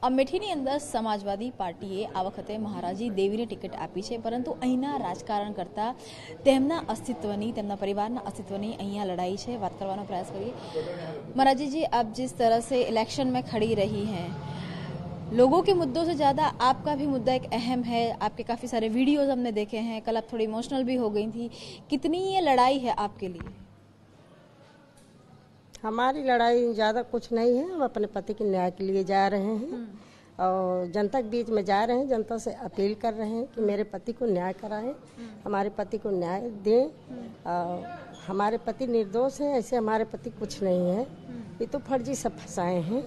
અમેઠીની અંદર સમાજવાદી પાર્ટીએ આ વખતે મહારાજી દેવીને ટિકિટ આપી છે, પરંતુ અહીંના રાજકારણ કરતા તેમના અસ્તિત્વની, તેમના પરિવારના અસ્તિત્વની અહીંયા લડાઈ છે। વાત કરવાનો પ્રયાસ કરીએ। महाराजी जी, आप जिस तरह से इलेक्शन में खड़ी रही हैं, लोगों के मुद्दों से ज़्यादा आपका भी मुद्दा एक अहम है। आपके काफ़ी सारे वीडियोस हमने देखे हैं, कल आप थोड़ी इमोशनल भी हो गई थी। कितनी ये लड़ाई है आपके लिए? हमारी लड़ाई ज़्यादा कुछ नहीं है। हम अपने पति के न्याय के लिए जा रहे हैं और जनता के बीच में जा रहे हैं। जनता से अपील कर रहे हैं कि मेरे पति को न्याय कराएं, हमारे पति को न्याय दें। हमारे पति निर्दोष हैं, ऐसे हमारे पति कुछ नहीं है। ये तो फर्जी सब फंसाए हैं।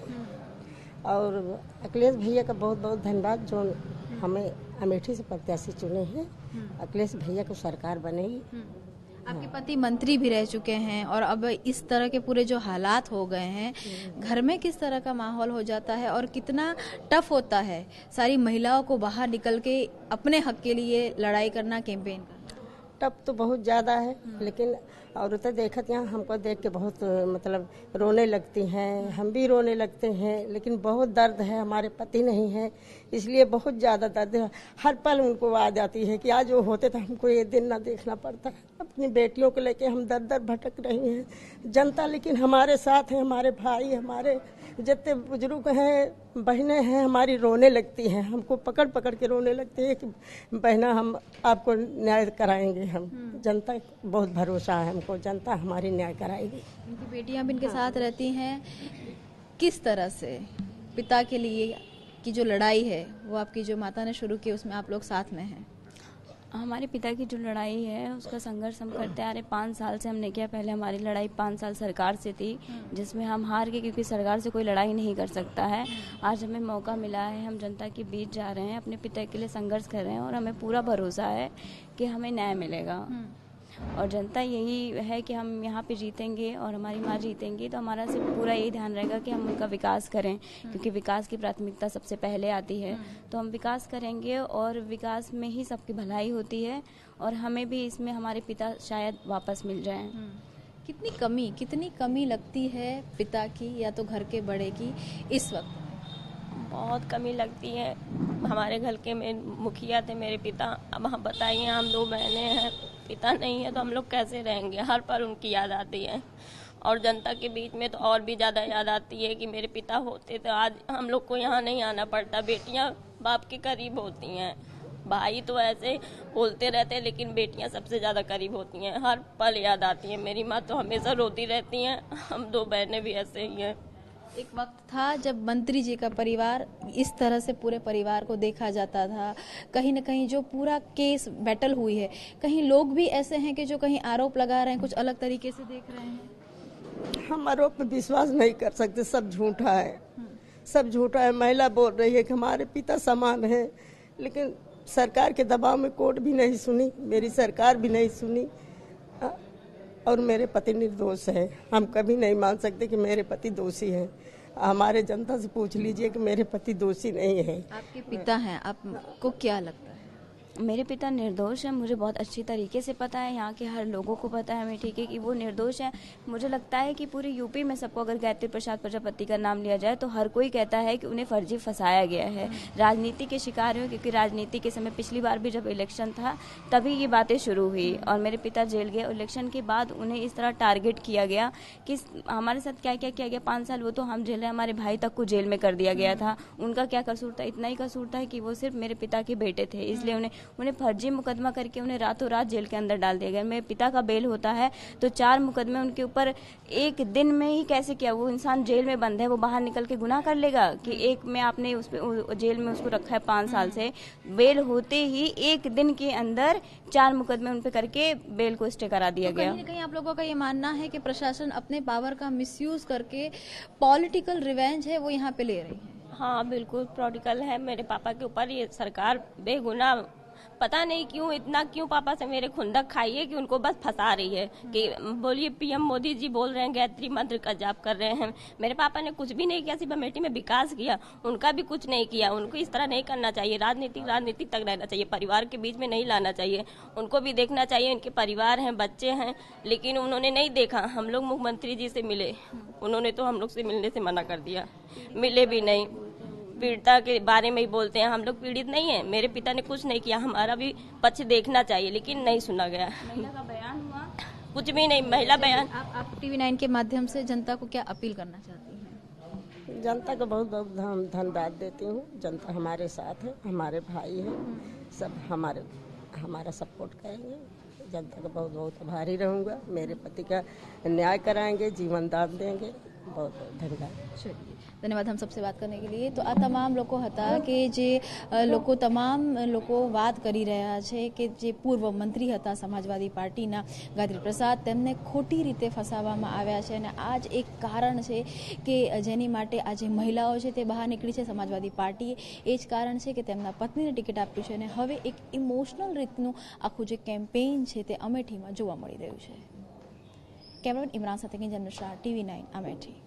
और अखिलेश भैया का बहुत बहुत धन्यवाद जो हमें अमेठी से प्रत्याशी चुने हैं। अखिलेश भैया को सरकार बनेगी। आपके पति मंत्री भी रह चुके हैं और अब इस तरह के पूरे जो हालात हो गए हैं, घर में किस तरह का माहौल हो जाता है और कितना टफ होता है सारी महिलाओं को बाहर निकल के अपने हक के लिए लड़ाई करना, कैंपेन करना? टफ तो बहुत ज़्यादा है, लेकिन औरतें देखत यहाँ हमको देख के बहुत मतलब रोने लगती हैं। हम भी रोने लगते हैं, लेकिन बहुत दर्द है। हमारे पति नहीं है, इसलिए बहुत ज़्यादा दर्द है। हर पल उनको आ जाती है कि आज वो होते तो हमको ये दिन ना देखना पड़ता। अपनी बेटियों को लेके हम दर दर भटक रही हैं। जनता लेकिन हमारे साथ है, हमारे भाई, हमारे जितने बुजुर्ग हैं, बहनें हैं, हमारी रोने लगती हैं। हमको पकड़ पकड़ के रोने लगती है कि बहना हम आपको न्याय कराएंगे। हम जनता बहुत भरोसा है हमको, जनता हमारी न्याय कराएगी। उनकी बेटियां भी इनके साथ रहती हैं। किस तरह से पिता के लिए की जो लड़ाई है वो आपकी जो माता ने शुरू की, उसमें आप लोग साथ में हैं? हमारे पिता की जो लड़ाई है उसका संघर्ष हम करते आ रहे 5 साल से हमने किया। पहले हमारी लड़ाई 5 साल सरकार से थी, जिसमें हम हार गए क्योंकि सरकार से कोई लड़ाई नहीं कर सकता है। आज हमें मौका मिला है, हम जनता के बीच जा रहे हैं, अपने पिता के लिए संघर्ष कर रहे हैं और हमें पूरा भरोसा है कि हमें न्याय मिलेगा। और जनता यही है कि हम यहाँ पे जीतेंगे और हमारी माँ जीतेंगी, तो हमारा सिर्फ पूरा यही ध्यान रहेगा कि हम उनका विकास करें, क्योंकि विकास की प्राथमिकता सबसे पहले आती है। तो हम विकास करेंगे और विकास में ही सबकी भलाई होती है और हमें भी इसमें हमारे पिता शायद वापस मिल जाएं। कितनी कमी लगती है पिता की या तो घर के बड़े की इस वक्त? बहुत कमी लगती है। हमारे घर के में मुखिया थे मेरे पिता। अब हम बताइए, हम 2 बहनें हैं, पिता नहीं है तो हम लोग कैसे रहेंगे? हर पल उनकी याद आती है और जनता के बीच में तो और भी ज़्यादा याद आती है कि मेरे पिता होते तो आज हम लोग को यहाँ नहीं आना पड़ता। बेटियाँ बाप के करीब होती हैं, भाई तो ऐसे बोलते रहते हैं, लेकिन बेटियाँ सबसे ज़्यादा करीब होती हैं। हर पल याद आती है। मेरी माँ तो हमेशा रोती रहती हैं। हम 2 बहनें भी ऐसे ही हैं। एक वक्त था जब मंत्री जी का परिवार इस तरह से पूरे परिवार को देखा जाता था। कहीं न कहीं जो पूरा केस बैटल हुई है, कहीं लोग भी ऐसे हैं कि जो कहीं आरोप लगा रहे हैं, कुछ अलग तरीके से देख रहे हैं। हम आरोप पे विश्वास नहीं कर सकते, सब झूठा है, सब झूठा है। महिला बोल रही है कि हमारे पिता समान है, लेकिन सरकार के दबाव में कोर्ट भी नहीं सुनी, मेरी सरकार भी नहीं सुनी और मेरे पति निर्दोष है। हम कभी नहीं मान सकते कि मेरे पति दोषी हैं। हमारे जनता से पूछ लीजिए कि मेरे पति दोषी नहीं है। आपके पिता हैं, आपको क्या लगता है? मेरे पिता निर्दोष है, मुझे बहुत अच्छी तरीके से पता है, यहाँ के हर लोगों को पता है हमें, ठीक है, कि वो निर्दोष है। मुझे लगता है कि पूरे यूपी में सबको अगर गायत्री प्रसाद प्रजापति का नाम लिया जाए तो हर कोई कहता है कि उन्हें फर्जी फंसाया गया है, राजनीति के शिकार हुए। क्योंकि राजनीति के समय पिछली बार भी जब इलेक्शन था तभी ये बातें शुरू हुई और मेरे पिता जेल गए। इलेक्शन के बाद उन्हें इस तरह टारगेट किया गया कि हमारे साथ क्या क्या किया गया। 5 साल वो तो हम जेल है, हमारे भाई तक को जेल में कर दिया गया था। उनका क्या कसूर था? इतना ही कसूर था कि वो सिर्फ मेरे पिता के बेटे थे, इसलिए उन्हें फर्जी मुकदमा करके उन्हें रातों रात जेल के अंदर डाल दिया गया। मेरे पिता का बेल होता है तो 4 मुकदमे उनके ऊपर एक दिन में ही कैसे किया? वो इंसान जेल में बंद है, वो बाहर निकल के गुनाह कर लेगा कि एक में आपने उस पे जेल में उसको रखा है 5 साल से, बेल होते ही एक दिन के अंदर 4 मुकदमे उन पे करके बेल को स्टे करा दिया गया। कहीं कहीं आप लोगों का ये मानना है कि प्रशासन अपने पावर का मिसयूज करके पॉलिटिकल रिवेंज है वो यहाँ पे ले रही है? हाँ बिल्कुल पॉलिटिकल है। मेरे पापा के ऊपर ये सरकार बेगुनाह, पता नहीं क्यों पापा से मेरे खुंदक खाई है कि उनको बस फंसा रही है कि बोलिए पीएम मोदी जी बोल रहे हैं गायत्री मंत्र का जाप कर रहे हैं। मेरे पापा ने कुछ भी नहीं किया, सिर्फ अमेठी में विकास किया, उनका भी कुछ नहीं किया। उनको इस तरह नहीं करना चाहिए। राजनीति तक रहना चाहिए, परिवार के बीच में नहीं लाना चाहिए। उनको भी देखना चाहिए, उनके परिवार हैं, बच्चे हैं, लेकिन उन्होंने नहीं देखा। हम लोग मुख्यमंत्री जी से मिले, उन्होंने तो हम लोग से मिलने से मना कर दिया, मिले भी नहीं। पीड़िता के बारे में ही बोलते हैं। हम लोग पीड़ित नहीं है, मेरे पिता ने कुछ नहीं किया, हमारा भी पक्ष देखना चाहिए, लेकिन नहीं सुना गया। महिला का बयान हुआ, कुछ भी नहीं, महिला बयान। आप TV9 के माध्यम से जनता को क्या अपील करना चाहती हैं? जनता को बहुत बहुत धन्यवाद देती हूँ। जनता हमारे साथ है, हमारे भाई हैं, सब हमारा सपोर्ट करेंगे। जनता का बहुत बहुत आभारी रहूँगा। मेरे पति का न्याय कराएंगे, जीवन दान देंगे। बहुत बहुत धन्यवाद। चलिए, धन्यवाद हम सबसे बात करने के लिए। તો આ તમામ લોકો હતા કે જે તમામ લોકો વાત કરી રહ્યા છે કે જે પૂર્વ મંત્રી હતા સમાજવાદી પાર્ટીના ગાયત્રી પ્રસાદ, તેમને ખોટી રીતે ફસાવવામાં આવ્યા છે અને આ જ એક કારણ છે કે જેની માટે આ જે મહિલાઓ છે તે બહાર નીકળી છે સમાજવાદી પાર્ટીએ। એ જ કારણ છે કે તેમના પત્નીને ટિકિટ આપ્યું છે અને હવે એક ઇમોશનલ રીતનું આખું જે કેમ્પેઇન છે તે અમેઠીમાં જોવા મળી રહ્યું છે। કેમેરામેન ઇમરાન સાથે કિંજલ મિશ્રા, TV9 અમેઠી।